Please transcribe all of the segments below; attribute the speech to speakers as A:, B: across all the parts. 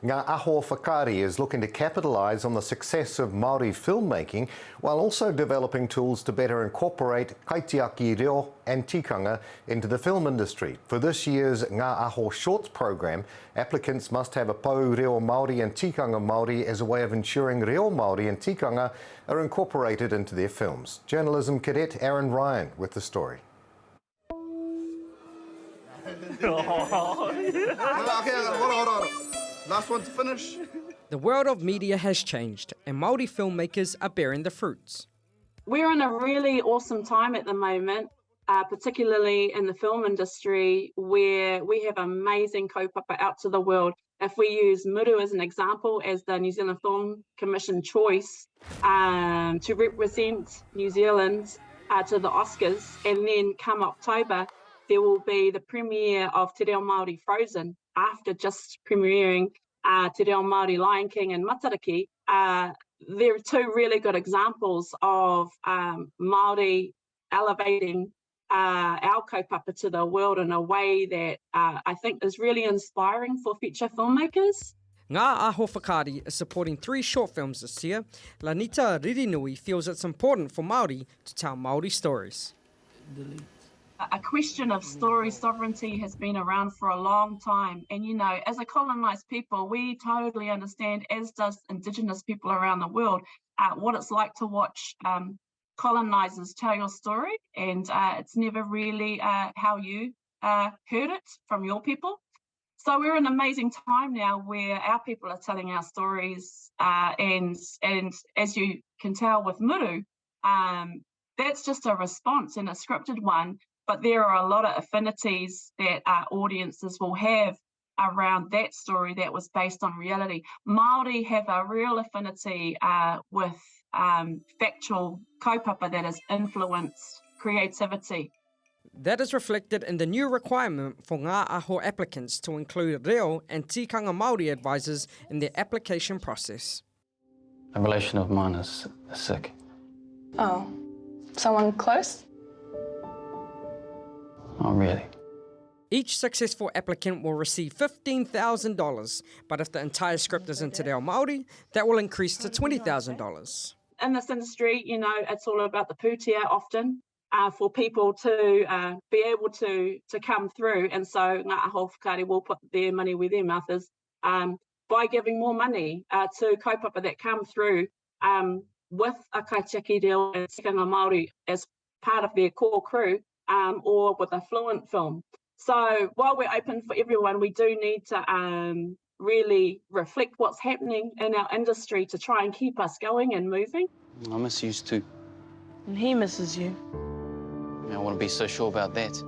A: Nga Aho Whakaari is looking to capitalise on the success of Māori filmmaking while also developing tools to better incorporate kaitiaki reo and tikanga into the film industry. For this year's Nga Aho Shorts program, applicants must have a pou reo Māori and tikanga Māori as a way of ensuring reo Māori and tikanga are incorporated into their films. Journalism cadet Aaron Ryan with the story.
B: Hold on. Last one to finish.
C: The world of media has changed and Māori filmmakers are bearing the fruits.
D: We're in a really awesome time at the moment, particularly in the film industry, where we have amazing kaupapa out to the world. If we use Muru as an example, as the New Zealand Film Commission choice to represent New Zealand to the Oscars, and then come October, there will be the premiere of Te Reo Māori Frozen after just premiering Te Reo Māori Lion King and Matariki. There are two really good examples of Māori elevating our kaupapa to the world in a way that I think is really inspiring for future filmmakers.
C: Nga Aho Whakaari is supporting 3 short films this year. Lanita Ririnui feels it's important for Māori to tell Māori stories.
D: A question of story sovereignty has been around for a long time. And, you know, as a colonised people, we totally understand, as does Indigenous people around the world, what it's like to watch colonisers tell your story. And it's never really how you heard it from your people. So we're in an amazing time now where our people are telling our stories. And as you can tell with Muru, that's just a response and a scripted one. But there are a lot of affinities that audiences will have around that story that was based on reality. Māori have a real affinity with factual kaupapa that has influenced creativity.
C: That is reflected in the new requirement for Nga Aho applicants to include reo and tikanga Māori advisors in their application process.
E: A relation of mine is sick.
F: Oh, someone close?
E: Not really.
C: Each successful applicant will receive $15,000, but if the entire script is in Te Reo Māori, that will increase to $20,000.
D: In this industry, you know, it's all about the pūtea often for people to be able to come through. And so Nga Aho Whakaari will put their money where their mouth is by giving more money to kaupapa that come through with a kaitiaki reo and tikanga Māori as part of their core crew. Or with a fluent film. So while we're open for everyone, we do need to really reflect what's happening in our industry to try and keep us going and moving.
E: I miss you too.
F: And he misses you.
E: I want to be so sure about that.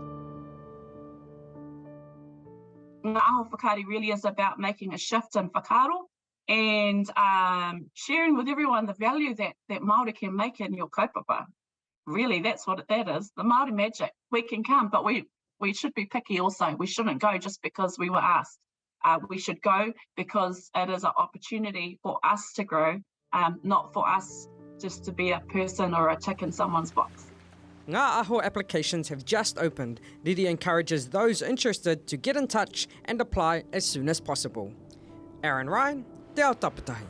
D: Nga Aho Whakaari really is about making a shift in whakaaro and sharing with everyone the value that Māori can make in your kaupapa. Really, that's what that is. The Māori magic. We can come, but we should be picky also. We shouldn't go just because we were asked. We should go because it is an opportunity for us to grow, not for us just to be a person or a tick in someone's box.
C: Nga Aho applications have just opened. Riri encourages those interested to get in touch and apply as soon as possible. Aaron Ryan, Ao Taptahi.